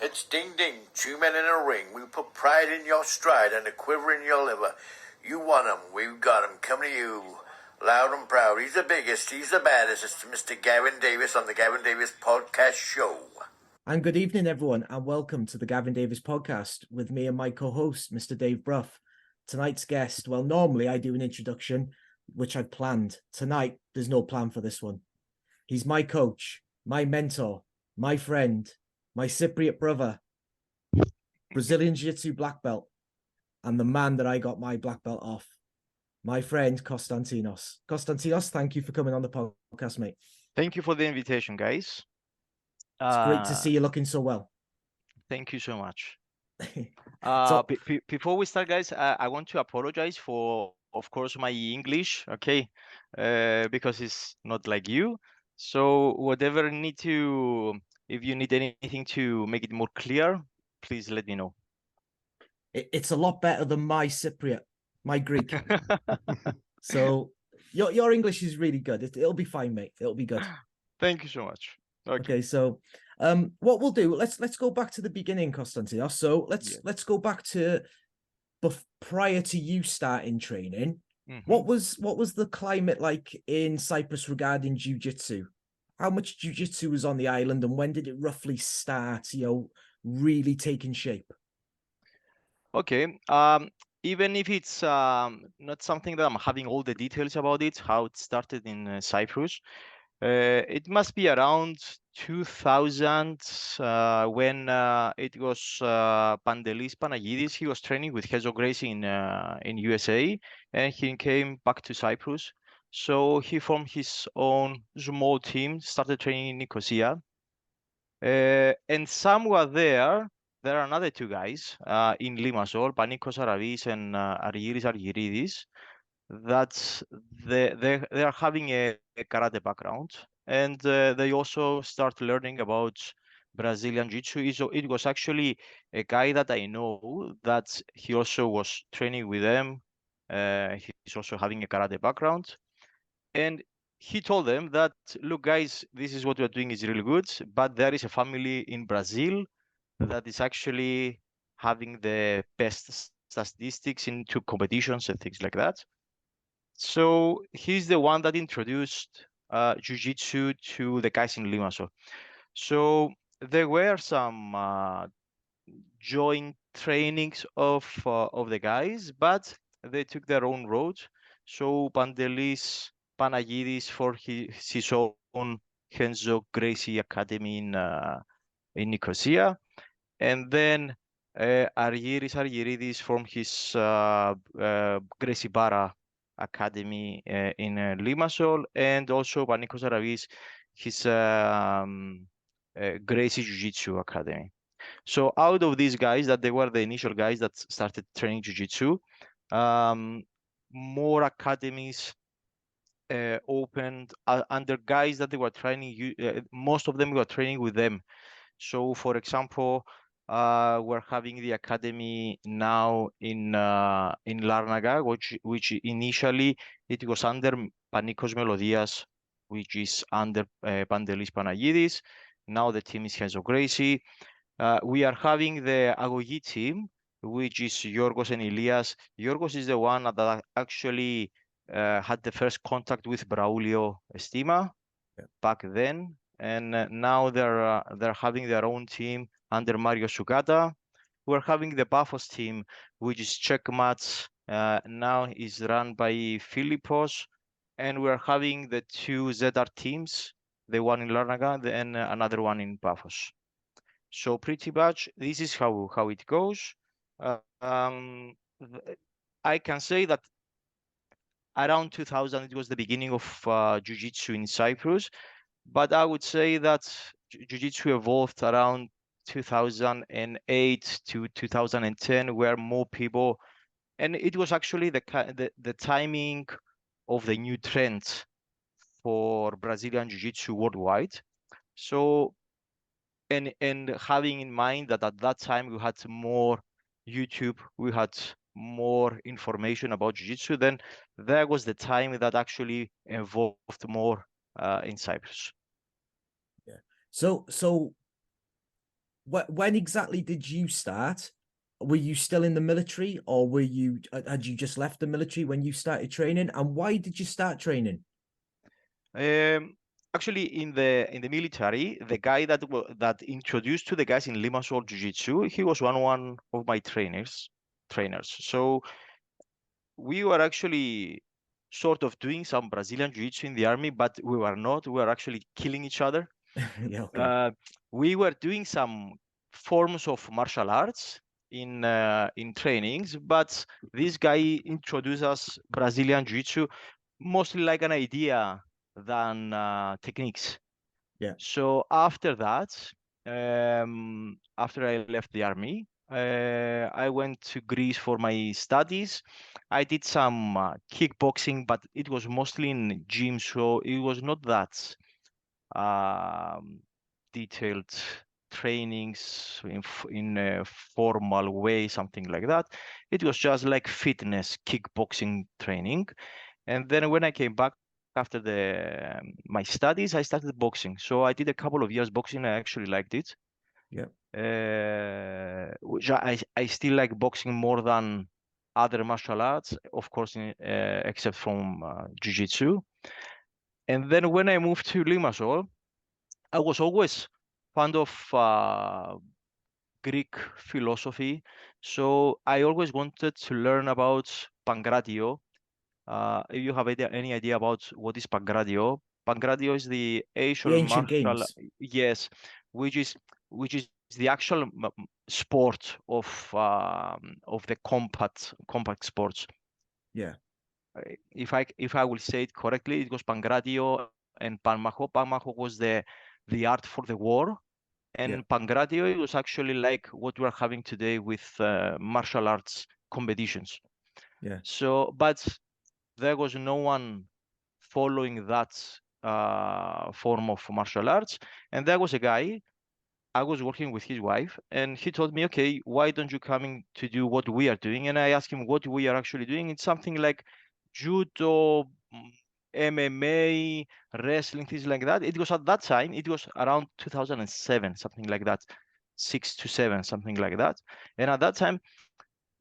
It's ding ding, two men in a ring. We put pride in your stride and a quiver in your liver. You want 'em, we've got 'em, coming to you. Loud and proud, he's the biggest, he's the baddest. It's Mr. Gavin Davis on the Gavin Davis Podcast Show. And good evening, everyone, and welcome to the Gavin Davis Podcast with me and my co-host, Mr. Dave Brough. Tonight's guest, well, normally I do an introduction, which I've planned. Tonight, there's no plan for this one. He's my coach, my mentor, my friend, my Cypriot brother, Brazilian Jiu-Jitsu black belt, and the man that I got my black belt off, my friend Constantinos. Constantinos, thank you for coming on the podcast, mate. Thank you for the invitation, guys. It's great to see you looking so well. Thank you so much. So- Before we start, guys, I want to apologize for, of course, my English, okay, because it's not like you. So whatever if you need anything to make it more clear, please let me know. It's a lot better than my Cypriot, my Greek. So your English is really good. It'll be fine, mate. It'll be good. Thank you so much. Okay, so what we'll do, let's go back to the beginning, Constantinos. So let's go back to prior to you starting training. Mm-hmm. What was the climate like in Cyprus regarding jiu-jitsu? How much jiu-jitsu was on the island, and when did it roughly start, really taking shape? Okay. Even if it's not something that I'm having all the details about it, how it started in Cyprus, it must be around 2000 when it was Pantelis Panagidis. He was training with Hezo Gracie in USA, and he came back to Cyprus. So he formed his own small team, started training in Nicosia, and somewhere there are another two guys in Limassol, Panikos Aravis and Argyris Argyridis. That's they are having a karate background, and they also start learning about Brazilian Jiu-Jitsu. So it was actually a guy that I know that he also was training with them. He's also having a karate background, and he told them that, look, guys, this is what we're doing is really good, but there is a family in Brazil that is actually having the best statistics into competitions and things like that. So he's the one that introduced jiu-jitsu to the guys in Limassol. So there were some joint trainings of the guys, but they took their own road. So Pantelis Panagidis for his own Henzo Gracie Academy in Nicosia, and then Argyris Argyridis from his Gracie Barra Academy in Limassol, and also Panikos Aravis, his Gracie Jiu-Jitsu Academy. So out of these guys, that they were the initial guys that started training Jiu-Jitsu, more academies opened under guys that they were training. Most of them were training with them. So, for example, we're having the academy now in Larnaga, which initially it was under Panikos Melodias, which is under Pantelis Panagidis. Now the team is Henzo Gracie. We are having the Agogi team, which is Yorgos and Ilias. Yorgos is the one that actually had the first contact with Braulio Estima back then, and now they're having their own team under Mario Sugata. We're having the Paphos team, which is Checkmats, now is run by Philippos, and we're having the two ZR teams, the one in Larnaga and another one in Paphos. So pretty much this is how it goes. I can say that around 2000 it was the beginning of jiu-jitsu in Cyprus, but I would say that jiu-jitsu evolved around 2008 to 2010, where more people, and it was actually the timing of the new trend for Brazilian jiu-jitsu worldwide. So, and having in mind that at that time we had more YouTube, we had more information about jiu-jitsu, then there was the time that actually evolved more in Cyprus. Yeah. So when exactly did you start? Were you still in the military, or had you just left the military when you started training? And why did you start training? Actually, in the military, the guy that introduced to the guys in Limassol Jiu-Jitsu, he was one of my trainers. So we were actually sort of doing some Brazilian Jiu-Jitsu in the army, but we were not. We were actually killing each other. Yeah, okay. We were doing some forms of martial arts in trainings, but this guy introduced us Brazilian Jiu-Jitsu mostly like an idea than techniques. Yeah. So after that, after I left the army, I went to Greece for my studies. I did some kickboxing, but it was mostly in gym, so it was not that detailed trainings in a formal way, something like that. It was just like fitness kickboxing training. And then when I came back after my studies, I started boxing. So I did a couple of years boxing. I actually liked it. Yeah. Which I still like boxing more than other martial arts, of course, except from jiu-jitsu. And then when I moved to Limassol, I was always fond of Greek philosophy. So I always wanted to learn about Pankratio. If you have any idea about what is Pankratio, Pankratio is the The actual ancient martial, games. yes, which is the actual sport of the compact sports. Yeah. If I will say it correctly, it was Pankratio and Panmacho. Panmacho was the art for the war, Yeah. and Pankratio it was actually like what we're having today with martial arts competitions. Yeah. So, but there was no one following that form of martial arts, and there was a guy. I was working with his wife, and he told me, "Okay, why don't you coming to do what we are doing?" And I asked him what we are actually doing. It's something like judo, MMA, wrestling, things like that. It was at that time. It was around 2007, something like that, 6 to 7, something like that. And at that time,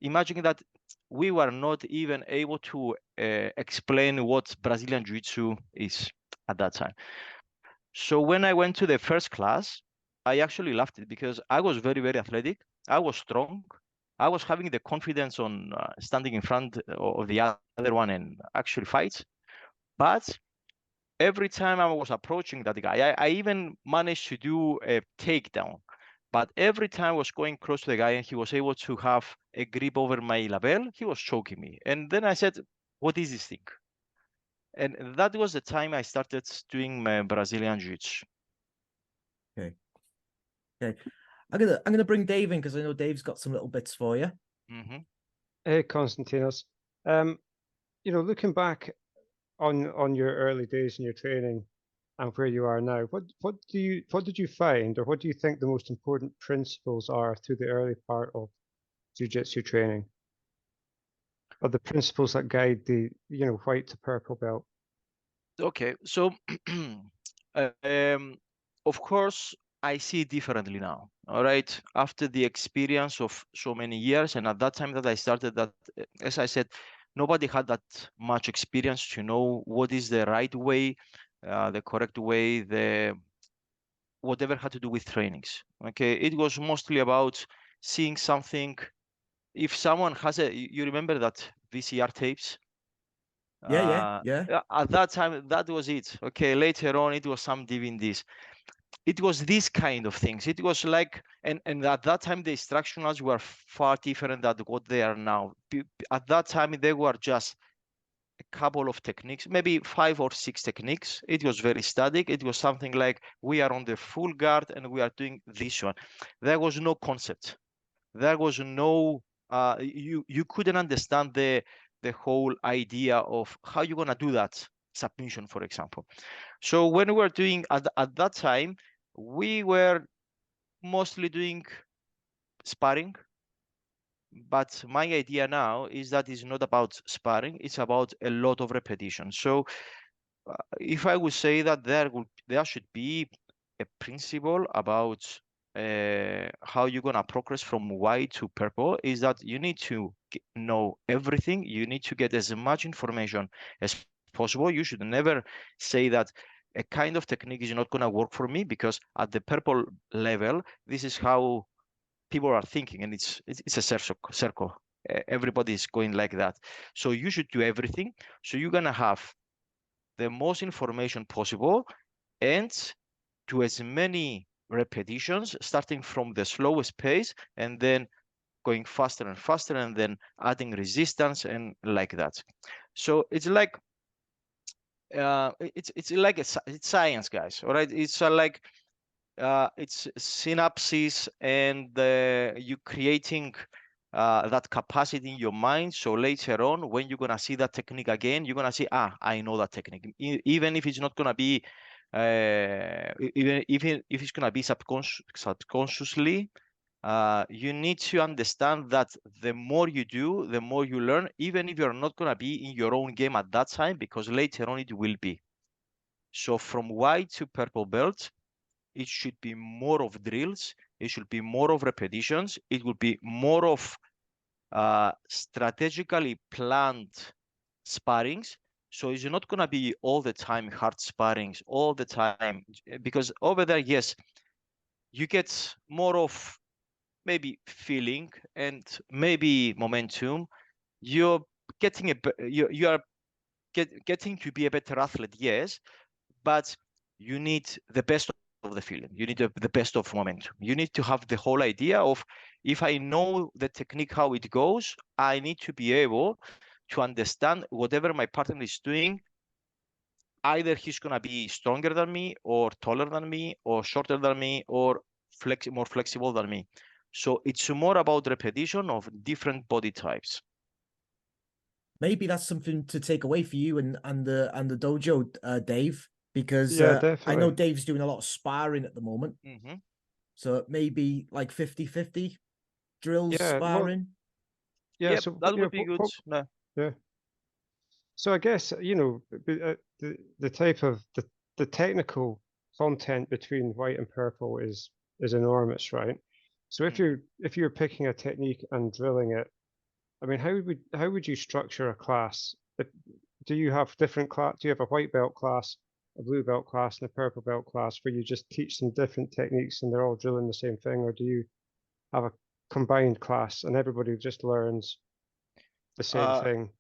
imagine that we were not even able to explain what Brazilian Jiu-Jitsu is at that time. So when I went to the first class, I actually loved it because I was very, very athletic. I was strong. I was having the confidence on standing in front of the other one and actually fight. But every time I was approaching that guy, I even managed to do a takedown. But every time I was going close to the guy and he was able to have a grip over my lapel, he was choking me. And then I said, "What is this thing?" And that was the time I started doing my Brazilian Jiu-Jitsu. Okay. Okay. I'm gonna bring Dave in because I know Dave's got some little bits for you. Mm-hmm. Hey, Constantinos. Looking back on your early days in your training and where you are now, what did you find, or what do you think the most important principles are through the early part of jiu-jitsu training, or the principles that guide the white to purple belt? Okay, so of course, I see it differently now. All right, after the experience of so many years, and at that time that I started, that as I said, nobody had that much experience to know what is the right way, the correct way, the whatever had to do with trainings. Okay, it was mostly about seeing something. If someone has you remember that VCR tapes? Yeah. At that time, that was it. Okay, later on, it was some DVDs. It was these kind of things. It was like, and at that time, the instructionals were far different than what they are now. At that time, they were just a couple of techniques, maybe 5 or 6 techniques. It was very static. It was something like we are on the full guard and we are doing this one. There was no concept. There was no you couldn't understand the whole idea of how you're gonna do that submission, for example. So when we were doing at that time, we were mostly doing sparring. But my idea now is that it's not about sparring, it's about a lot of repetition. So if I would say that there should be a principle about how you're gonna progress from white to purple is that you need to know everything. You need to get as much information as possible. You should never say that a kind of technique is not gonna work for me because at the purple level, this is how people are thinking, and it's a circle. Everybody is going like that. So you should do everything. So you're gonna have the most information possible and do as many repetitions, starting from the slowest pace and then going faster and faster, and then adding resistance and like that. So it's like it's like it's science, guys. All right, it's like it's synapses and you creating that capacity in your mind. So later on, when you're gonna see that technique again, you're gonna see, I know that technique, even if it's not gonna be, even if it's gonna be subconsciously. You need to understand that the more you do, the more you learn, even if you're not gonna be in your own game at that time, because later on it will be. So from white to purple belt, it should be more of drills. It should be more of repetitions. It will be more of strategically planned sparrings. So it's not going to be all the time hard sparrings, all the time. Because over there, yes, you get more of maybe feeling and maybe momentum. You're getting you are getting to be a better athlete, yes, but you need the best of the feeling. You need the best of momentum. You need to have the whole idea of, if I know the technique, how it goes, I need to be able to understand whatever my partner is doing. Either he's going to be stronger than me or taller than me or shorter than me or more flexible than me. So it's more about repetition of different body types. Maybe that's something to take away for you and the dojo, Dave, because Yeah, I know definitely. Dave's doing a lot of sparring at the moment. Mm-hmm. So maybe like 50-50 drills, Yeah, well, sparring. yeah. Yep, So, that would be good. No. yeah. So I guess, the type of the technical content between white and purple is enormous, right? So if you're picking a technique and drilling it, I mean, how would you structure a class? Do you have different class? Do you have a white belt class, a blue belt class, and a purple belt class where you just teach them different techniques and they're all drilling the same thing, or do you have a combined class and everybody just learns the same thing?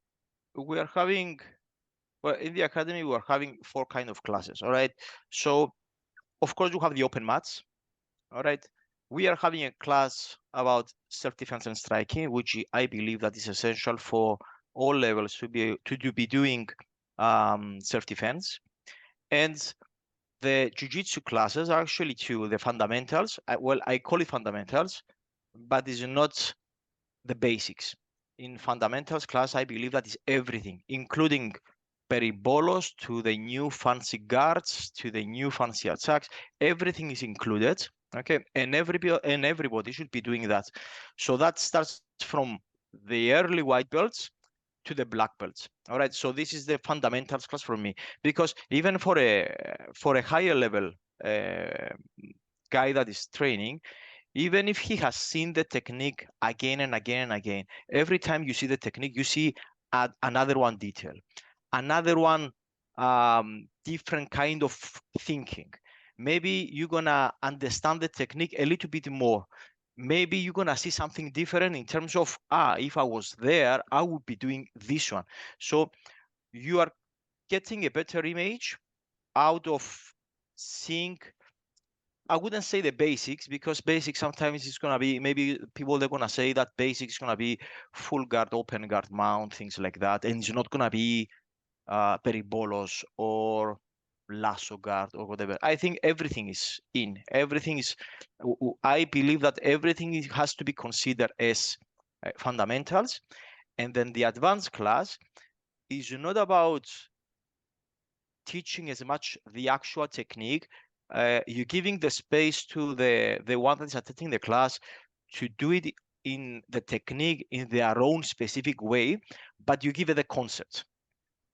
We are having, well, in the academy, we are having 4 kind of classes. All right. So, of course, you have the open mats. All right. We are having a class about self-defense and striking, which I believe that is essential for all levels to be doing self-defense. And the jiu-jitsu classes are actually 2, the fundamentals. Well, I call it fundamentals, but it's not the basics. In fundamentals class, I believe that is everything, including peribolos to the new fancy guards to the new fancy attacks. Everything is included. Okay, and everybody should be doing that. So that starts from the early white belts to the black belts. All right, so this is the fundamentals class for me, because even for a higher level guy that is training, even if he has seen the technique again and again and again, every time you see the technique, you see another one detail, another one different kind of thinking. Maybe you're gonna understand the technique a little bit more. Maybe you're gonna see something different in terms of, if I was there, I would be doing this one. So you are getting a better image out of seeing. I wouldn't say the basics, because basics sometimes it's gonna be, maybe people they're gonna say that basics is gonna be full guard, open guard mount, things like that, and it's not gonna be peribolos or lasso guard or whatever. I think everything is in. Everything is. I believe that everything has to be considered as fundamentals, and then the advanced class is not about teaching as much the actual technique. You're giving the space to the one that's attending the class to do it in the technique in their own specific way, but you give it the concept.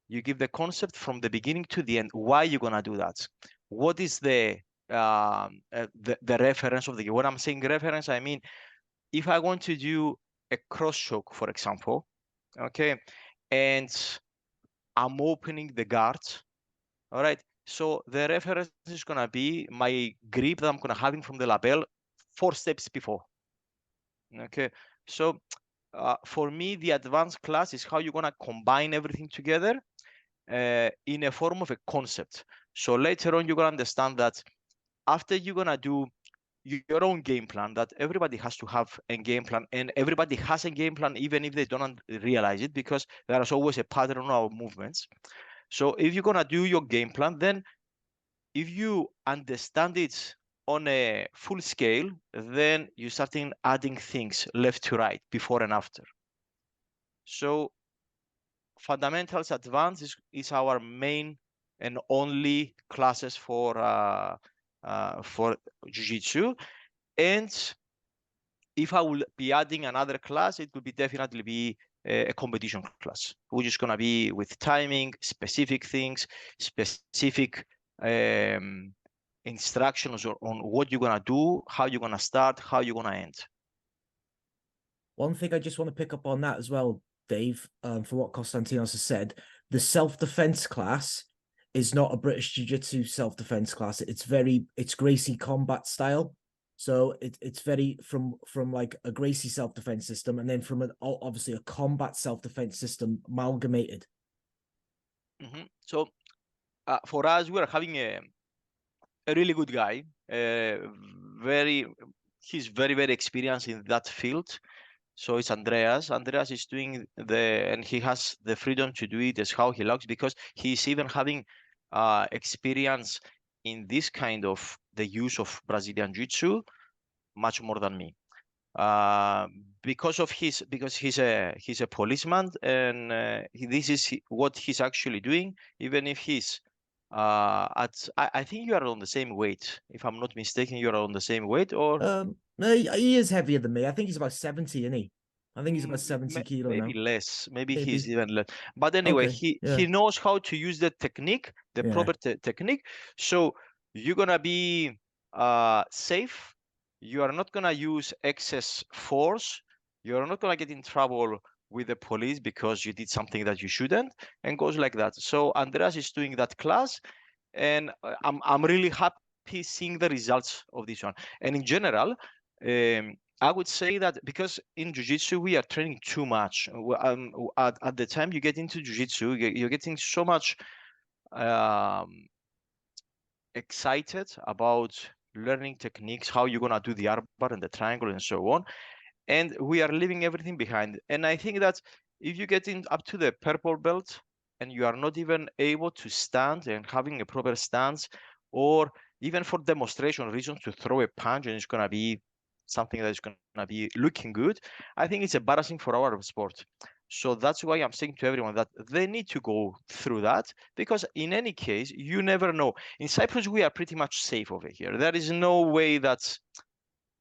You give the concept from the beginning to the end. Why you're gonna do that? What is the the reference of the game. When I'm saying reference, I mean if I want to do a cross choke, for example, okay, and I'm opening the guard, all right. So the reference is gonna be my grip that I'm gonna having from the lapel 4 steps before. Okay, so for me, the advanced class is how you're gonna combine everything together in a form of a concept. So later on, you're gonna understand that after you're gonna do your own game plan, that everybody has to have a game plan, and everybody has a game plan even if they don't realize it, because there is always a pattern on our movements. So if you're gonna do your game plan, then if you understand it on a full scale, then you start adding things left to right, before and after. So fundamentals advanced is our main and only classes for jiu-jitsu. And if I will be adding another class, it will be definitely be a competition class, which is going to be with timing, specific things, specific instructions on what you're going to do, how you're going to start, how you're going to end. One thing I just want to pick up on that as well, Dave, for what Constantinos has said, the self-defense class is not a British Jiu-Jitsu self-defense class. It's Gracie combat style. So it's very from like a Gracie self-defense system, and then from obviously a combat self-defense system amalgamated. Mm-hmm. So for us, we are having a really good guy, he's very, very experienced in that field. So it's Andreas. Andreas is doing and he has the freedom to do it as how he likes, because he's even having experience in this kind of the use of Brazilian Jiu-Jitsu much more than me. Because he's a policeman, and this is what he's actually doing, even if he's I think you are on the same weight. If I'm not mistaken, you are on the same weight, or no, he is heavier than me. I think he's about 70, isn't he? I think he's about 70 kilo maybe now. less. Maybe he's even less. But anyway, Okay, he knows how to use the technique, the proper technique. So you're gonna be safe. You are not gonna use excess force. You're not gonna get in trouble with the police because you did something that you shouldn't, and goes like that. So Andreas is doing that class, and I'm really happy seeing the results of this one. And in general, I would say that because in jiu-jitsu we are training too much. At the time you get into jiu-jitsu, you're getting so much excited about learning techniques, how you're gonna do the armbar and the triangle and so on, and we are leaving everything behind. And I think that if you get up to the purple belt and you are not even able to stand and having a proper stance, or even for demonstration reasons to throw a punch and it's gonna be something that is gonna be looking good, I think it's embarrassing for our sport. So that's why I'm saying to everyone that they need to go through that, because in any case, you never know. In Cyprus, we are pretty much safe over here. There is no way that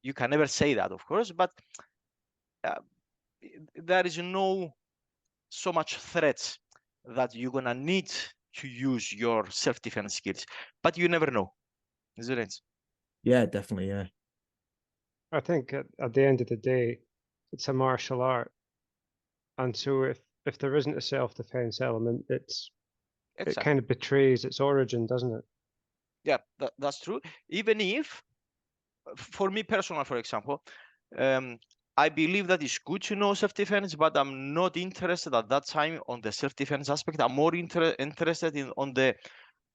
you can never say that, of course, but there is no so much threats that you're gonna need to use your self-defense skills, but you never know, isn't it? Yeah, definitely. Yeah. I think at the end of the day, it's a martial art. And so if there isn't a self-defense element, it kind of betrays its origin, doesn't it? Yeah, that's true. Even if, for me personally, for example, I believe that it's good to know self-defense, but I'm not interested at that time on the self-defense aspect. I'm more interested on the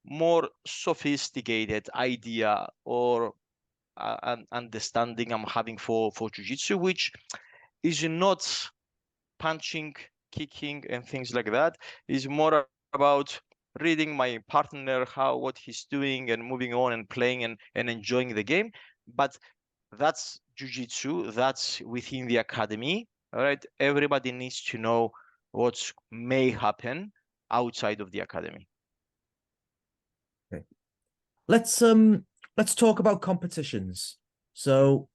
more sophisticated idea or understanding I'm having for jiu-jitsu, which is not punching, kicking, and things like that. Is more about reading my partner, what he's doing, and moving on and playing and enjoying the game. But that's jiu-jitsu. That's within the academy. All right. Everybody needs to know what may happen outside of the academy. Okay. Let's talk about competitions. So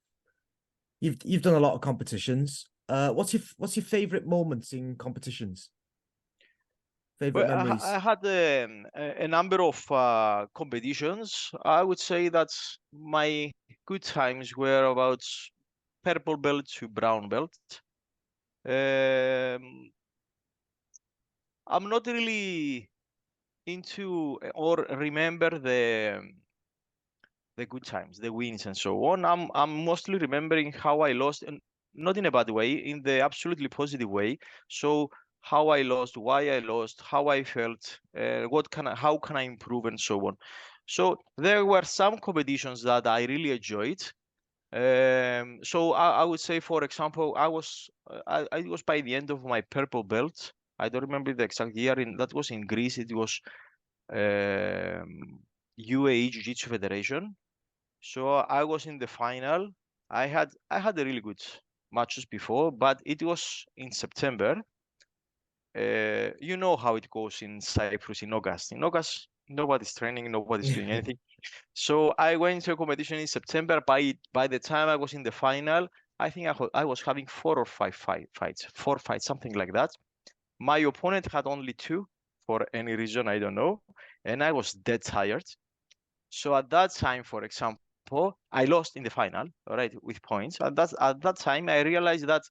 you've done a lot of competitions. What's your favorite moments in competitions? Favorite Well, memories? I had a number of competitions. I would say that my good times were about purple belt to brown belt. I'm not really into or remember the good times, the wins, and so on. I'm mostly remembering how I lost, and not in a bad way, in the absolutely positive way. So how I lost, why I lost, how I felt, how can I improve, and so on. So there were some competitions that I really enjoyed. So I would say, for example, I was by the end of my purple belt. I don't remember the exact year. That was in Greece. It was UAE Jiu-Jitsu Federation. So I was in the final. I had a really good matches before, but it was in September. You know how it goes in Cyprus in August. In August, nobody's training, nobody's doing anything. So I went to a competition in September. By the time I was in the final, I think I was having 4 or 5 fights, 4 fights, something like that. My opponent had only 2 for any reason, I don't know, and I was dead tired. So at that time, for example, I lost in the final, all right, with points. At that time, I realized that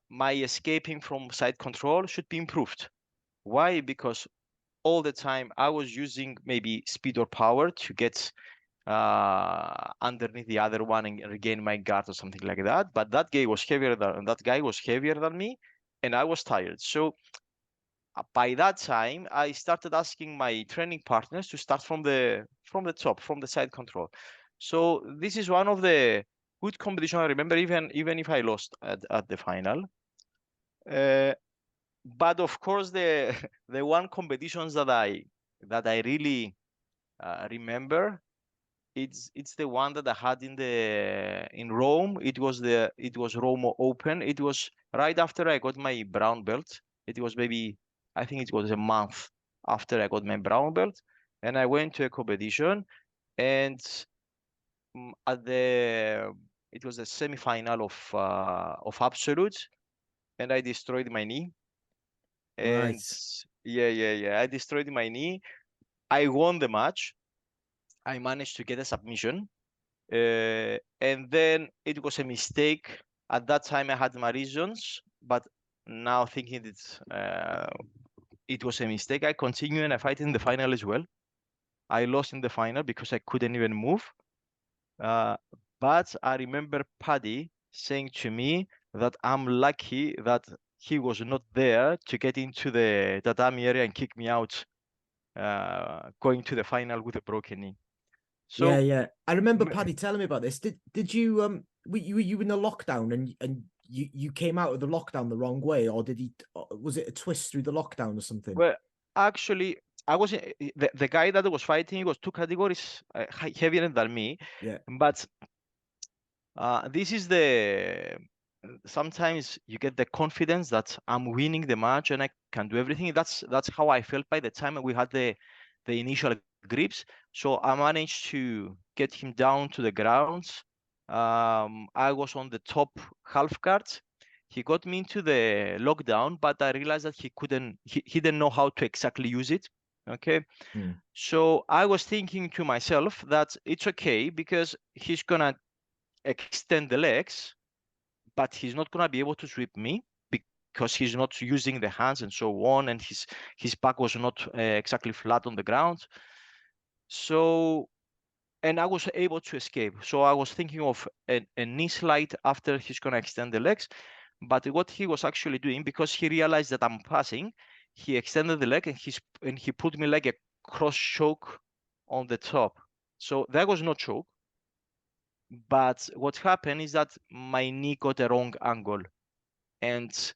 my escaping from side control should be improved. Why? Because all the time I was using maybe speed or power to get underneath the other one and regain my guard or something like that. But that guy was heavier than me, and I was tired. So by that time, I started asking my training partners to start from the top, from the side control. So this is one of the good competition I remember, even if I lost at the final. But of course, the the one competitions that I really remember, it's the one that I had in Rome. It was Rome Open. It was right after I got my brown belt. It was maybe, I think it was a month after I got my brown belt, and I went to a competition, and it was a semi-final of absolute, and I destroyed my knee. And Right. yeah, I destroyed my knee. I won the match. I managed to get a submission. And then it was a mistake. At that time, I had my reasons, but now thinking it was a mistake, I continue and I fight in the final as well. I lost in the final because I couldn't even move. But I remember Paddy saying to me that I'm lucky that he was not there to get into the tatami area and kick me out, going to the final with a broken knee. So Yeah. I remember Paddy telling me about this. Did you were you in the lockdown and you came out of the lockdown the wrong way, or was it a twist through the lockdown or something? Well, actually, I was the guy that was fighting was 2 categories heavier than me. Yeah. But this is sometimes you get the confidence that I'm winning the match and I can do everything. That's how I felt by the time we had the initial grips. So I managed to get him down to the ground. I was on the top half guard. He got me into the lockdown, but I realized that he didn't know how to exactly use it. Okay. So I was thinking to myself that it's okay because he's gonna extend the legs, but he's not gonna be able to sweep me because he's not using the hands and so on, and his back was not exactly flat on the ground. So, and I was able to escape. So I was thinking of a knee slide after he's gonna extend the legs. But what he was actually doing, because he realized that I'm passing, he extended the leg and he put me like a cross choke on the top. So there was no choke. But what happened is that my knee got a wrong angle. And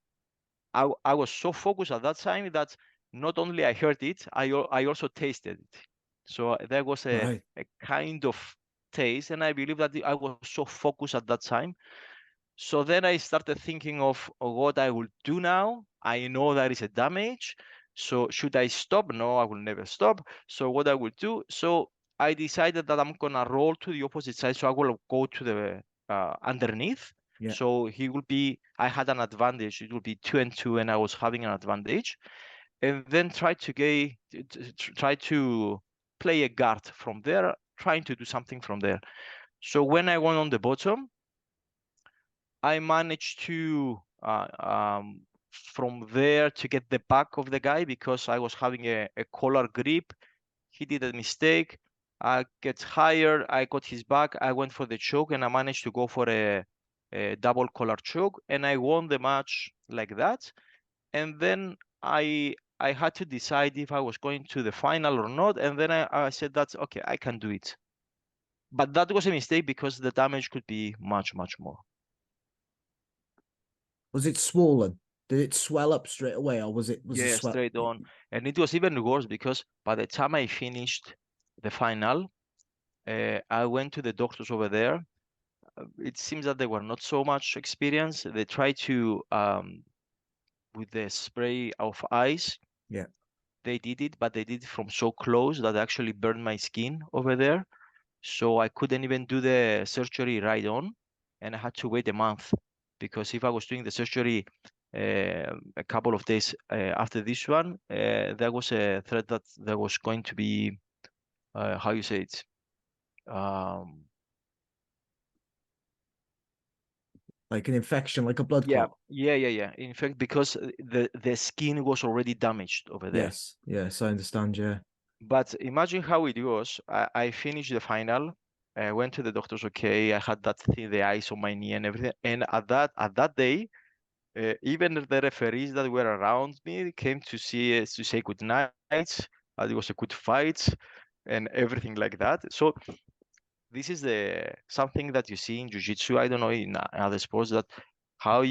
I was so focused at that time that not only I heard it, I also tasted it. So there was a kind of taste, and I believe that I was so focused at that time. So then I started thinking of what I will do now. I know there is a damage. So should I stop? No, I will never stop. So what I will do? So I decided that I'm gonna roll to the opposite side. So I will go to the underneath. Yeah. So I had an advantage. It will be 2-2, and I was having an advantage. and then try to play a guard from there, trying to do something from there. So when I went on the bottom, I managed to from there to get the back of the guy because I was having a collar grip. He did a mistake. I get higher. I got his back. I went for the choke and I managed to go for a double collar choke, and I won the match like that. And then I had to decide if I was going to the final or not. And then I said that's okay, I can do it. But that was a mistake because the damage could be much, much more. Was it swollen? Did it swell up straight away, or was the swell straight on? And it was even worse because by the time I finished the final, I went to the doctors over there. It seems that they were not so much experienced. They tried to with the spray of ice. Yeah. They did it, but they did it from so close that actually burned my skin over there. So I couldn't even do the surgery right on, and I had to wait a month because if I was doing the surgery a couple of days after this one, there was a threat that there was going to be how you say it, like an infection, like a blood yeah, clot. yeah. In fact, because the skin was already damaged over there. Yes, I understand. Yeah. But imagine how it was. I finished the final. I went to the doctors. Okay, I had that thing, the ice on my knee and everything. And at that day, even the referees that were around me came to see us to say good night. It was a good fight and everything like that. So this is something that you see in jiu-jitsu. I don't know in other sports that how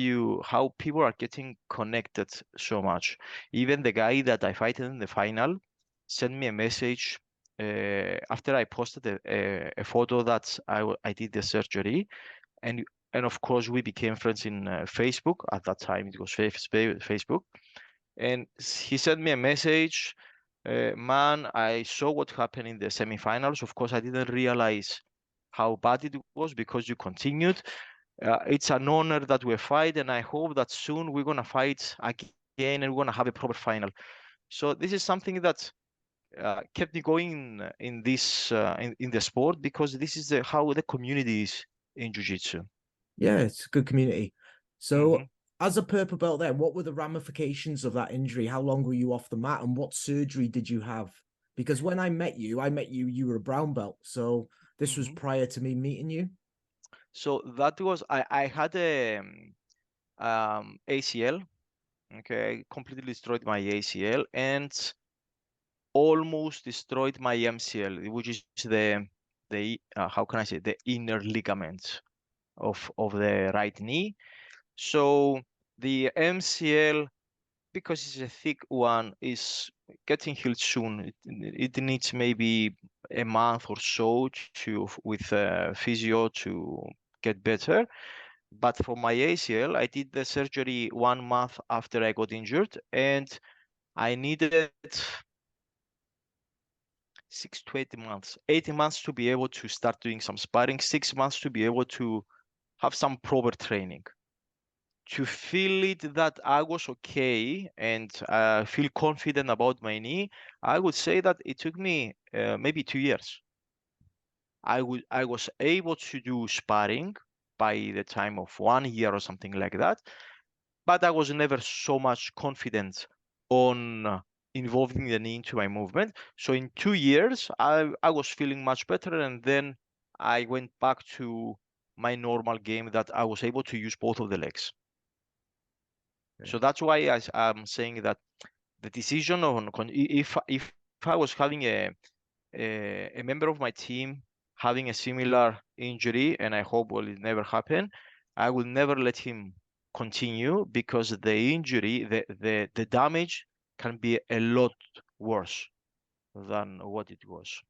people are getting connected so much. Even the guy that I fighted in the final sent me a message after I posted a photo that I did the surgery, and of course we became friends in Facebook. At that time it was Facebook, and he sent me a message. Man, I saw what happened in the semifinals. Of course, I didn't realize how bad it was because you continued. It's an honor that we fight, and I hope that soon we're gonna fight again and we're gonna have a proper final. So this is something that kept me going in this in the sport because this is how the community is in jiu-jitsu. Yeah, it's a good community. So, as a purple belt, then what were the ramifications of that injury? How long were you off the mat, and what surgery did you have? Because when I met you, you were a brown belt. So this was prior to me meeting you. So that was I had a ACL. Okay, I completely destroyed my ACL and almost destroyed my MCL, which is the how can I say, the inner ligament of the right knee. So the MCL, because it's a thick one, is getting healed soon. It needs maybe a month or so with physio to get better. But for my ACL, I did the surgery 1 month after I got injured, and I needed 6 to 8 months, 18 months to be able to start doing some sparring, 6 months to be able to have some proper training. To feel it that I was okay and feel confident about my knee, I would say that it took me maybe 2 years. I was able to do sparring by the time of 1 year or something like that, but I was never so much confident on involving the knee into my movement. So in 2 years, I was feeling much better, and then I went back to my normal game that I was able to use both of the legs. Okay. So that's why I'm saying that the decision on if I was having a member of my team having a similar injury, and I hope will it never happen, I will never let him continue because the injury, the damage can be a lot worse than what it was,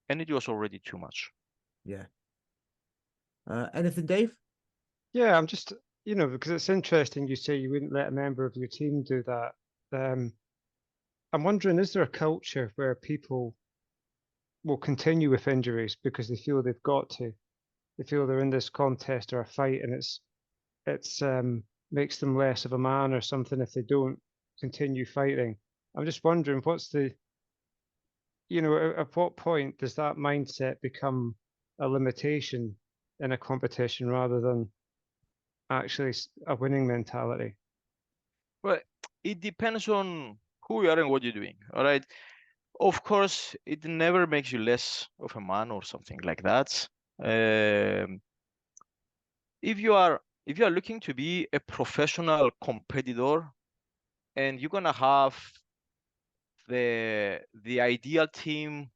and it was already too much. Yeah. Anything, Dave? Yeah, I'm just, because it's interesting you say you wouldn't let a member of your team do that. I'm wondering, is there a culture where people will continue with injuries because they feel they've got to? They feel they're in this contest or a fight, and it's makes them less of a man or something if they don't continue fighting. I'm just wondering, what's the, at what point does that mindset become a limitation in a competition rather than actually a winning mentality? Well, it depends on who you are and what you're doing. All right. Of course, it never makes you less of a man or something like that. Um, if you are looking to be a professional competitor and you're gonna have the ideal team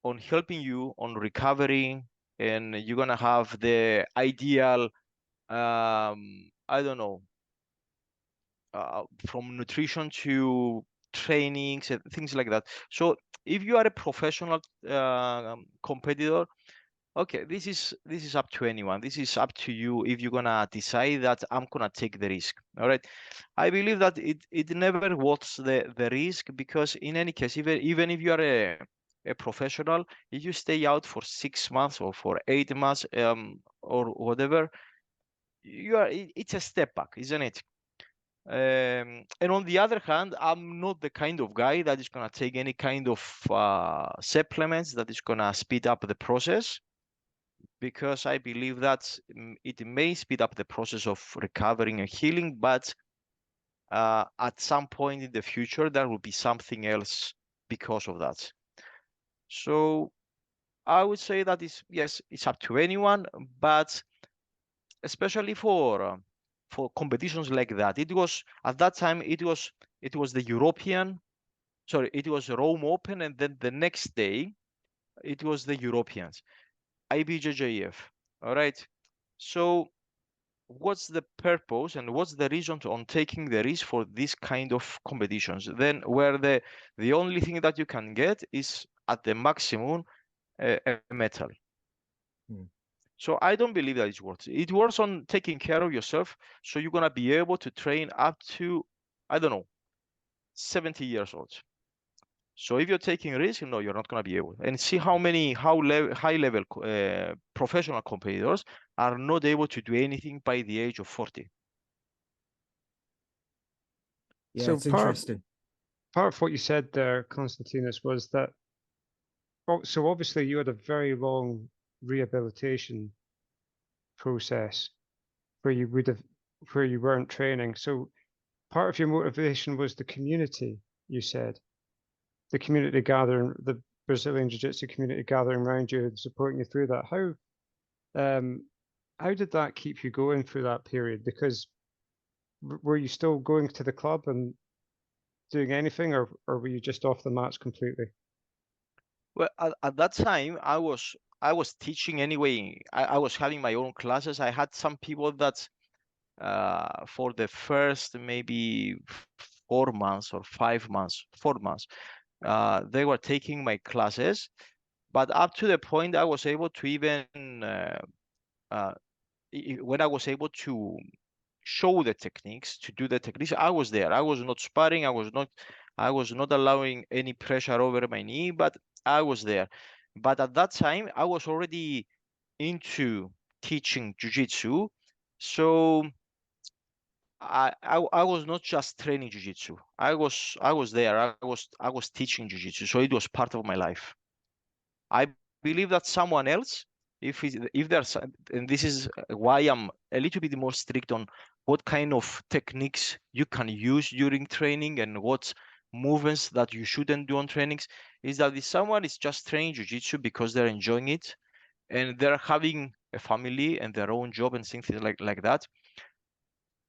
on helping you on recovering, and you're gonna have the ideal I don't know, from nutrition to trainings and things like that. So if you are a professional competitor, okay, this is up to anyone. This is up to you if you're gonna decide that I'm gonna take the risk. All right. I believe that it never worth the risk, because in any case, even if you are a professional, if you stay out for 6 months or for 8 months, or whatever, it's a step back, isn't it? And on the other hand, I'm not the kind of guy that is gonna take any kind of supplements that is gonna speed up the process, because I believe that it may speed up the process of recovering and healing, but at some point in the future, there will be something else because of that. So I would say that yes, it's up to anyone, but especially for competitions like that, it was at that time it was the it was Rome Open, and then the next day it was the Europeans, IBJJF. All right. So what's the purpose and what's the reason on taking the risk for this kind of competitions, then where the only thing that you can get is at the maximum a medal? So I don't believe that it's worth it. It works on taking care of yourself, so you're gonna be able to train up to, I don't know, 70 years old. So if you're taking risk, no, you're not gonna be able. And see how many high level professional competitors are not able to do anything by the age of 40. Yeah, So it's interesting. Part of what you said there, Constantinos, was that, so obviously you had a very long rehabilitation process where you weren't training. So part of your motivation was the community, you said, the community gathering, the Brazilian Jiu-Jitsu community gathering around you and supporting you through that. How did that keep you going through that period? Because were you still going to the club and doing anything, or were you just off the mats completely? Well, at that time, I was teaching anyway. I was having my own classes. I had some people that for the first maybe 4 months or 5 months, 4 months, they were taking my classes. But up to the point I was able to even uh, when I was able to show the techniques, to do the techniques, I was there. I was not sparring. I was not allowing any pressure over my knee, but I was there. But at that time, I was already into teaching jiu-jitsu. So I was not just training jiu-jitsu. I was there. I was teaching jiu-jitsu. So it was part of my life. I believe that someone else, if there's, and this is why I'm a little bit more strict on what kind of techniques you can use during training and what movements that you shouldn't do on trainings, is that if someone is just training jiu-jitsu because they're enjoying it and they're having a family and their own job and things like that,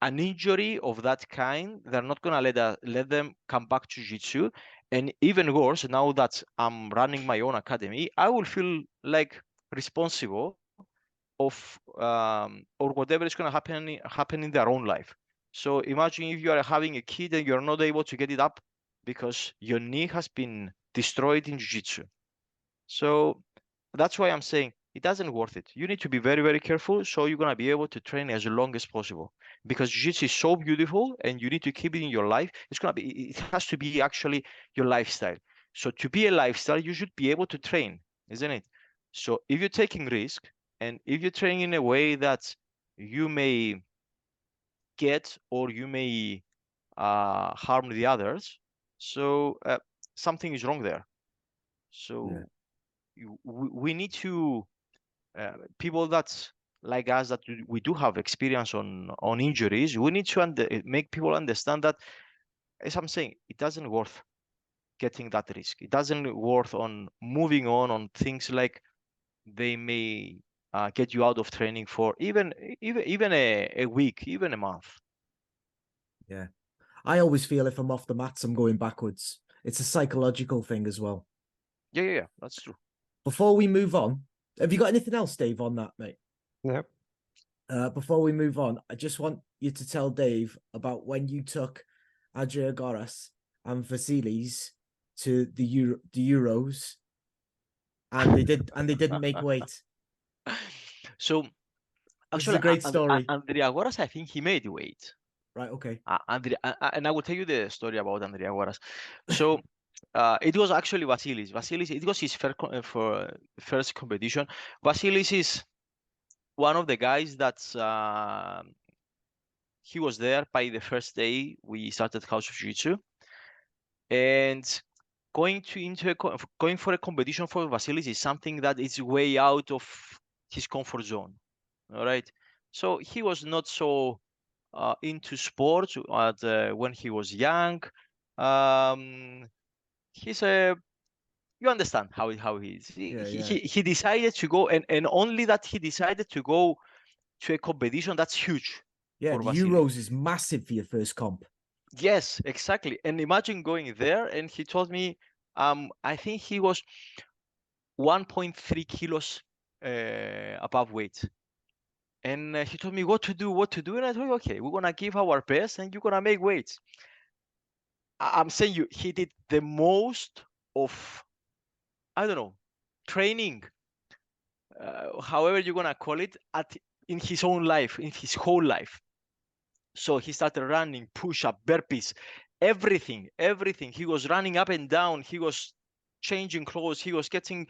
an injury of that kind, they're not gonna let them come back to jiu-jitsu. And even worse, now that I'm running my own academy, I will feel like responsible of or whatever is gonna happen in their own life. So imagine if you are having a kid and you're not able to get it up because your knee has been destroyed in jiu-jitsu. So that's why I'm saying it doesn't worth it. You need to be very, very careful, so you're gonna be able to train as long as possible, because jiu-jitsu is so beautiful and you need to keep it in your life. It has to be actually your lifestyle. So to be a lifestyle, you should be able to train, isn't it? So if you're taking risk and if you're training in a way that you may get or you may harm the others, So something is wrong there. So we need to people that's like us that we do have experience on injuries. We need to make people understand that, as I'm saying, it doesn't worth getting that risk. It doesn't worth on moving on things like they may get you out of training for even a week, even a month. Yeah. I always feel if I'm off the mats, I'm going backwards. It's a psychological thing as well. Yeah, that's true. Before we move on, have you got anything else, Dave, on that, mate? No. Before we move on, I just want you to tell Dave about when you took Andriagoras and Vasilis to the Euros, and they didn't make weight. So This actually, is a great story. Andriagoras, I think he made weight. Right. Okay. And I will tell you the story about Andriagoras. So it was actually Vasilis. Vasilis, it was his first competition. Vasilis is one of the guys that's he was there by the first day we started House of Jiu-Jitsu, and going for a competition for Vasilis is something that is way out of his comfort zone. All right, so he was not so into sports when he was young. He's a You understand how he is. He decided to go, and only that he decided to go to a competition that's huge. Yeah, the Euros is massive for your first comp. Yes, exactly. And imagine going there, and he told me, I think he was 1.3 kilos above weight. And he told me what to do. And I told him, okay, we're going to give our best and you're going to make weights. I'm saying he did the most of, I don't know, training, however you're going to call it, in his own life, in his whole life. So he started running, push-up, burpees, everything. He was running up and down. He was changing clothes. He was setting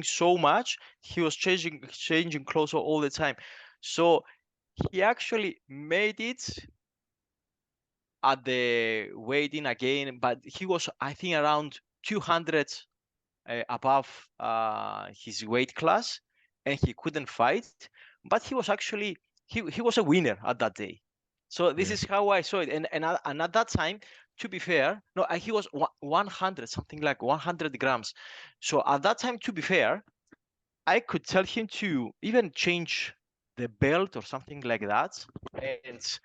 so much. He was changing clothes all the time. So he actually made it at the weigh-in again, but he was, I think, around 200 above his weight class, and he couldn't fight. But he was actually he was a winner at that day. So this is how I saw it. And at that time, to be fair, no, he was 100, something like 100 grams. So at that time, to be fair, I could tell him to even change the belt or something like that, and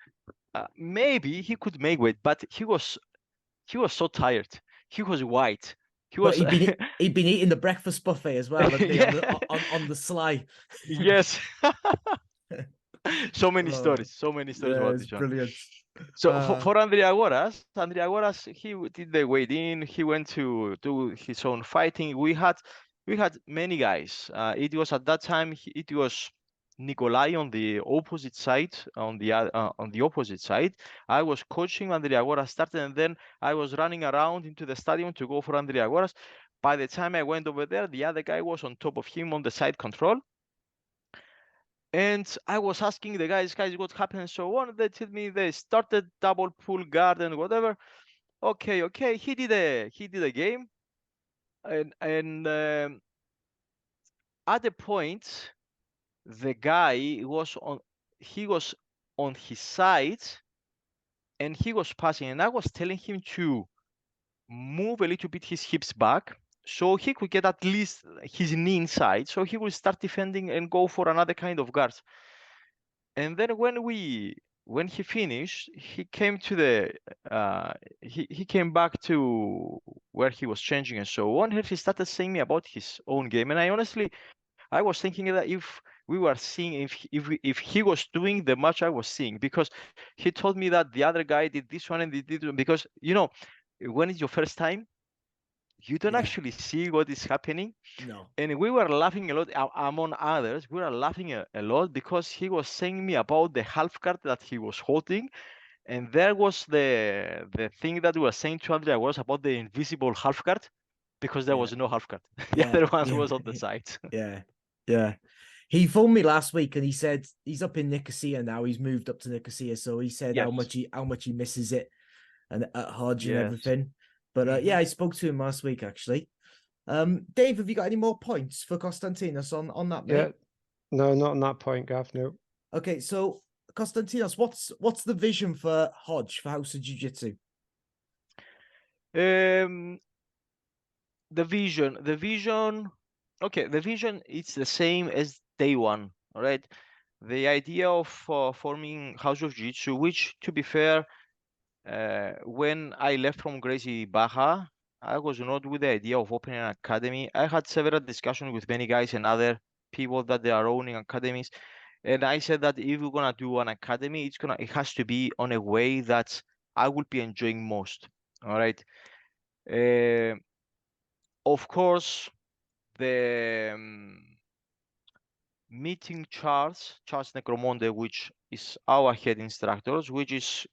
maybe he could make weight. But he was so tired. He was white. He was. He'd been eating the breakfast buffet as well, hadn't he, Yeah. on the sly. Yes. So many stories about this one. Brilliant. So for Andriagoras, he did the weigh-in. He went to do his own fighting. We had many guys. It was at that time. It was Nikolai on the opposite side. On the opposite side, I was coaching. Andriagoras started, and then I was running around into the stadium to go for Andriagoras. By the time I went over there, the other guy was on top of him on the side control. And I was asking the guys, what happened and so on. They told me they started double pull guard and whatever. Okay. He did a game, and at the point, the guy was on his side, and he was passing, and I was telling him to move a little bit his hips back, so he could get at least his knee inside, so he will start defending and go for another kind of guard. And then when he finished, he came to he came back to where he was changing and so on. And he started saying me about his own game, and I was thinking that if we were seeing if he was doing the match I was seeing, because he told me that the other guy did this one and they did, because when it's your first time, you don't actually see what is happening. No. And we were laughing a lot among others. We were laughing a lot because he was saying me about the half guard that he was holding. And there was the thing that we were saying to Andrea was about the invisible half guard, because there was no half guard. The other ones was on the side. Yeah. He phoned me last week and he said he's up in Nicosia now. He's moved up to Nicosia. So he said how much he misses it. and at Hodge and Yes. everything. But yeah, I spoke to him last week actually. Dave, have you got any more points for Constantinos on that, mate? Yeah, no, not on that point, Gav. No. Okay, so Constantinos, what's the vision for Hodge for House of Jiu-Jitsu? The vision. Okay, the vision is the same as day one. All right. The idea of forming House of Jiu-Jitsu, which, to be fair, when I left from Gracie Baja, I was not with the idea of opening an academy. I had several discussions with many guys and other people that they are owning academies, and I said that if we're gonna do an academy, it has to be on a way that I will be enjoying most. All right. Of course, the meeting Charles Necromonde, which is our head instructors, which is,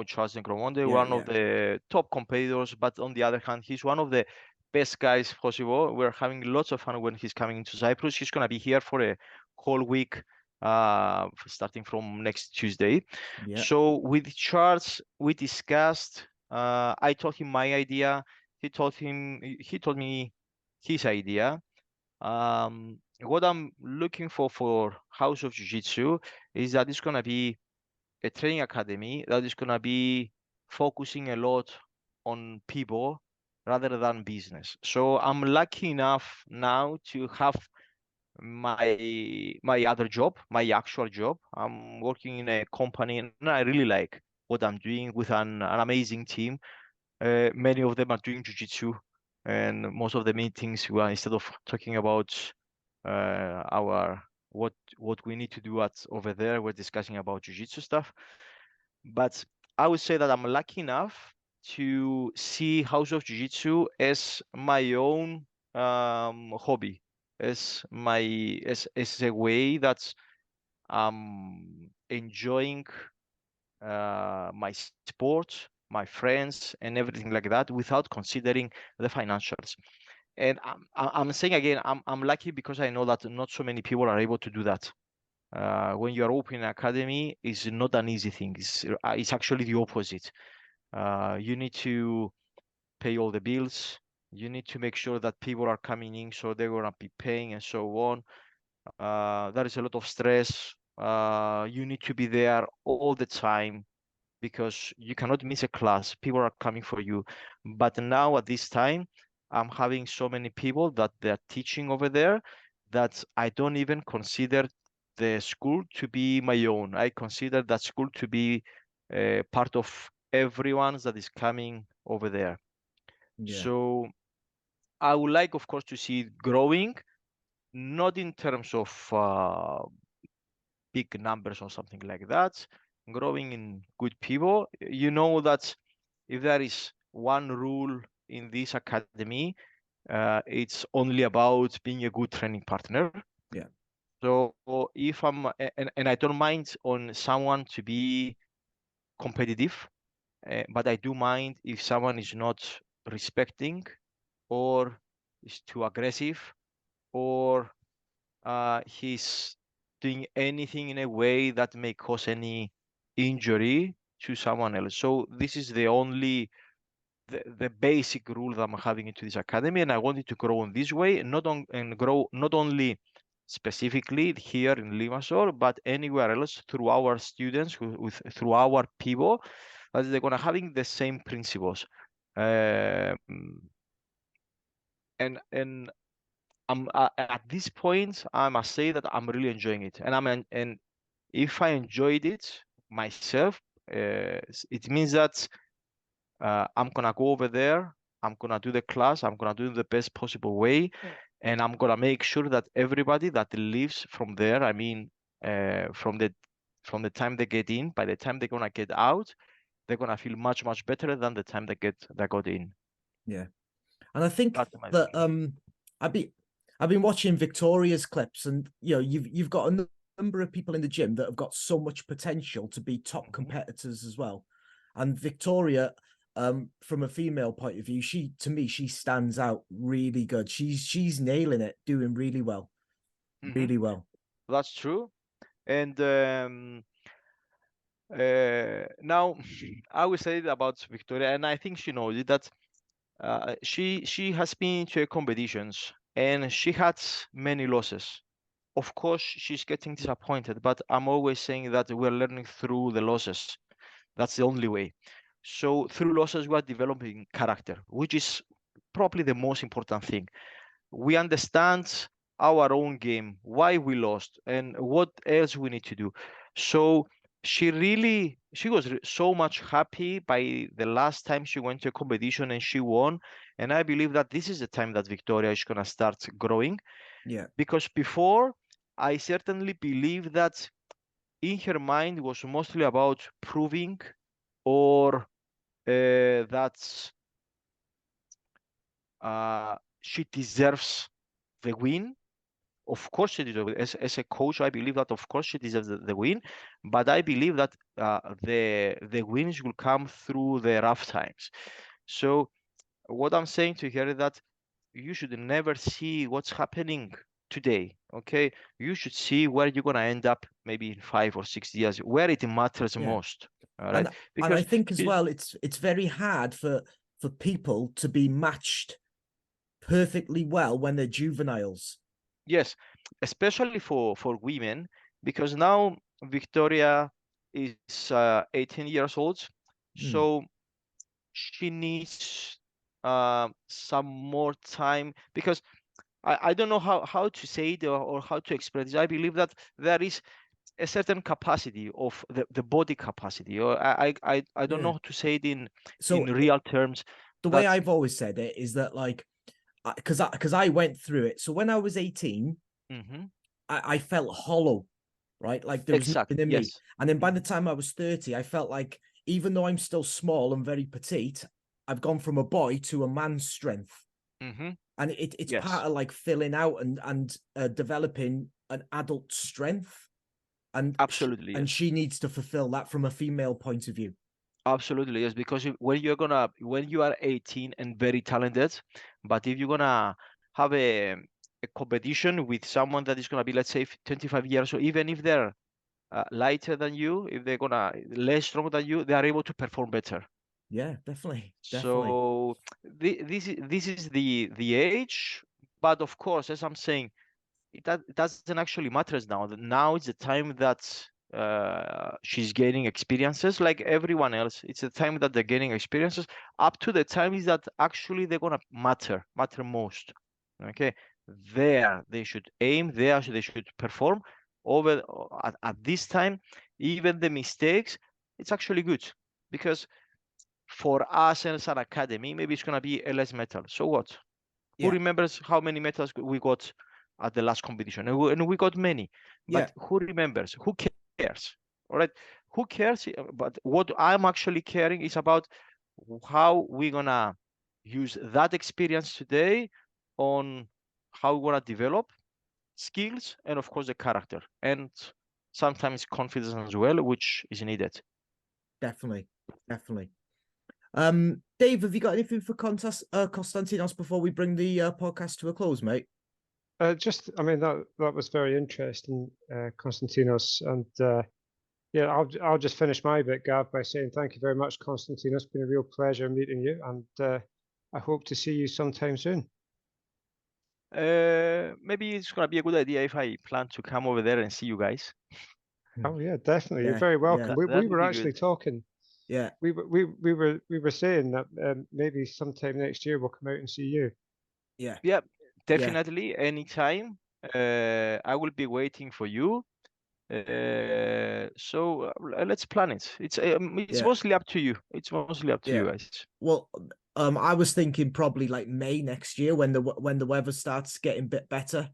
Charles Necromonde, one of the top competitors, but on the other hand, he's one of the best guys possible. We're having lots of fun when he's coming into Cyprus. He's going to be here for a whole week, starting from next Tuesday. Yeah. So with Charles, we discussed, I told him my idea. He told me his idea. What I'm looking for House of Jiu-Jitsu is that it's gonna be a training academy that is gonna be focusing a lot on people rather than business. So I'm lucky enough now to have my other job, my actual job. I'm working in a company and I really like what I'm doing with an amazing team. Many of them are doing jiu-jitsu, and most of the meetings, instead of talking about our what we need to do over there, we're discussing about jiu-jitsu stuff. But I would say that I'm lucky enough to see House of Jiu-Jitsu as my own hobby, as a way that I'm enjoying my sport, my friends, and everything like that without considering the financials. And I'm saying again, I'm lucky because I know that not so many people are able to do that. When you are opening an academy, it's not an easy thing. It's actually the opposite. You need to pay all the bills. You need to make sure that people are coming in, so they're gonna be paying and so on. There is a lot of stress. You need to be there all the time because you cannot miss a class. People are coming for you. But now at this time, I'm having so many people that they're teaching over there that I don't even consider the school to be my own. I consider that school to be part of everyone that is coming over there. Yeah. So I would like, of course, to see it growing, not in terms of big numbers or something like that, growing in good people. You know that if there is one rule in this academy, it's only about being a good training partner. Yeah. So if and I don't mind on someone to be competitive, but I do mind if someone is not respecting or is too aggressive or he's doing anything in a way that may cause any injury to someone else. So this is the basic rule that I'm having into this academy, and I want it to grow in this way, and grow not only specifically here in Limassol, but anywhere else through our students, through our people, that they're gonna having the same principles. And at this point, I must say that I'm really enjoying it, and if I enjoyed it myself, it means that I'm gonna go over there, I'm gonna do the class, I'm gonna do it the best possible way, and I'm gonna make sure that everybody that leaves from there, I mean, from the time they get in, by the time they're gonna get out, they're gonna feel much better than the time they got in. Yeah. And I think That's my that opinion. I've been watching Victoria's clips, and you've got a number of people in the gym that have got so much potential to be top competitors as well. And Victoria, from a female point of view, to me she stands out really good. She's nailing it, doing really well. Really well. That's true. And Now, I will say about Victoria, and I think she knows it, that she has been to competitions and she had many losses. Of course, she's getting disappointed, but I'm always saying that we're learning through the losses. That's the only way. So through losses, we are developing character, which is probably the most important thing. We understand our own game, why we lost, and what else we need to do. So she was so much happy by the last time she went to a competition and she won. And I believe that this is the time that Victoria is gonna start growing. Yeah. Because before, I certainly believe that in her mind was mostly about proving or that she deserves the win. Of course she deserves it. As a coach, I believe that of course she deserves the win, but I believe that the wins will come through the rough times. So what I'm saying to her is that you should never see what's happening today. Okay, you should see where you're gonna end up maybe in 5 or 6 years, where it matters Yeah. most. All right, And I think as she's- well, it's very hard for people to be matched perfectly well when they're juveniles. Yes, especially for women, because now Victoria is 18 years old, so she needs some more time, because I don't know how to say it or how to express it. I believe that there is a certain capacity of the body capacity, or I don't Yeah. know how to say it in So real terms. the way that I've always said it is that, like, because I went through it. So when I was 18, Mhm. I felt hollow, right? Like there was Exactly, nothing in me. yes. And then by the time I was 30, I felt like even though I'm still small and very petite, I've gone from a boy to a man's strength. Mhm. And it's Yes. part of like filling out and developing an adult strength. And Absolutely, yes. she needs to fulfill that from a female point of view. Absolutely, yes. Because when you are 18 and very talented, but if you're gonna have a competition with someone that is gonna be, let's say, 25 years, or even if they're lighter than you, if they're gonna less strong than you, they are able to perform better. Yeah, definitely. So this is the age, but of course, as I'm saying, it doesn't actually matters now. Now it's the time that she's gaining experiences like everyone else. It's the time that they're gaining experiences. Up to the time is that actually they're gonna matter most. Okay, there they should aim. There they should perform. Over at this time, even the mistakes, it's actually good, because for us as an academy, maybe it's gonna be a less metal. So what? Who Yeah. remembers how many medals we got at the last competition? And we got many. Yeah. But who remembers? Who cares? All right. Who cares? But what I'm actually caring is about how we're gonna use that experience today on how we're gonna develop skills and of course the character and sometimes confidence as well, which is needed. Definitely. Dave, have you got anything for Constantinos before we bring the podcast to a close, mate? I mean, that was very interesting, Constantinos, and yeah, I'll just finish my bit, Gav, by saying thank you very much, Constantinos. It's been a real pleasure meeting you, and I hope to see you sometime soon. Maybe it's gonna be a good idea if I plan to come over there and see you guys. Oh yeah, definitely. You're Yeah, very yeah. welcome. We That were would be actually good. talking. Yeah. We were saying that maybe sometime next year we'll come out and see you. Yeah. Yeah, definitely. Anytime. I will be waiting for you. So let's plan it. It's Yeah. mostly up to you. It's mostly up to you Yeah. guys. Well, I was thinking probably like May next year when the weather starts getting a bit better.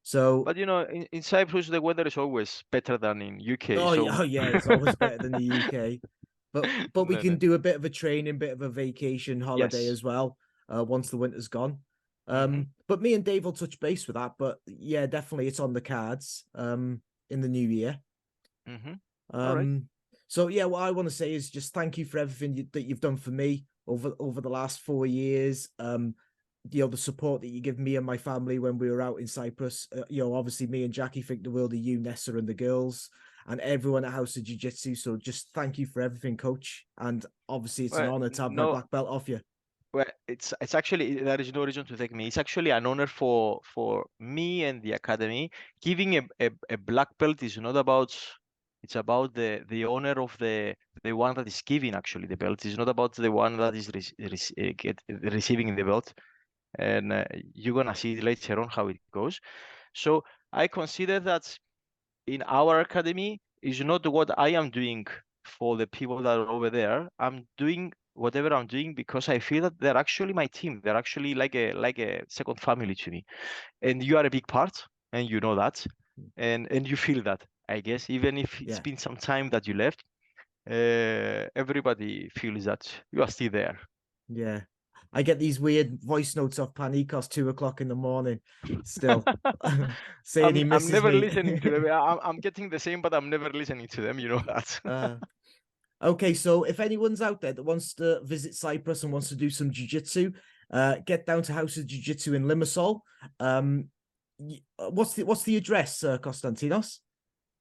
So, But you know, in Cyprus the weather is always better than in UK. oh So yeah, it's always better than the UK. But we no, can no. do a bit of a training, bit of a vacation holiday Yes. as well. Once the winter's gone. Mhm. But me and Dave will touch base with that. But yeah, definitely it's on the cards. In the new year. Mhm. All right. So yeah, what I want to say is just thank you for everything that you've done for me over the last 4 years. The support that you give me and my family when we were out in Cyprus. Obviously me and Jackie think the world of you, Nessa, and the girls. and everyone at House of Jiu-Jitsu. So just thank you for everything, Coach. And obviously, it's an honor to have my black belt off you. Well, it's actually, there is no reason to thank me. It's actually an honor for me and the academy. Giving a black belt is not about. It's about the honor of the one that is giving actually the belt. It's not about the one that is receiving the belt. And you're gonna see later on how it goes. So I consider that in our academy is not what I am doing for the people that are over there. I'm doing whatever I'm doing because I feel that they're actually my team. They're actually like a second family to me. And you are a big part, and you know that, and you feel that, I guess, even if it's been some time that you left, everybody feels that you are still there. Yeah. I get these weird voice notes off Panikos 2 o'clock in the morning still saying he misses I'm never me. listening to them. I'm getting the same, but I'm never listening to them. You know that. Okay, so if anyone's out there that wants to visit Cyprus and wants to do some jiu-jitsu, get down to House of Jiu-Jitsu in Limassol. What's the address, Constantinos?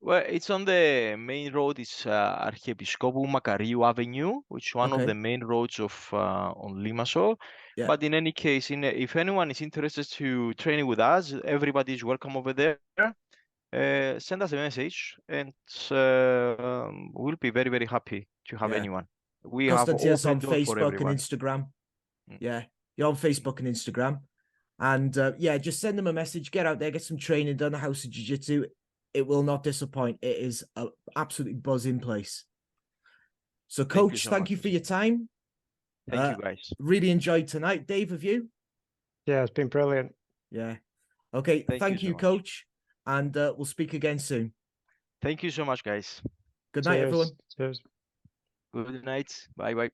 Well, it's on the main road. It's Archiepiscopou Makariou Avenue, which is one of the main roads of on Limassol. Yeah. But in any case, if anyone is interested to train with us, everybody is welcome over there. Send us a message, and we'll be very, very happy to have anyone. We have Constantinos on open doors for Facebook everyone. and Instagram. Yeah, you're on Facebook and Instagram. And just send them a message. Get out there, get some training done at House of Jiu-Jitsu. It will not disappoint. It is an absolutely buzzing place. So, Coach, thank you for your time. Thank you, guys. Really enjoyed tonight. Dave, have you? Yeah, it's been brilliant. Yeah. Okay, thank you, so Coach. And we'll speak again soon. Thank you so much, guys. Good night, everyone. Cheers. Good night. Bye-bye.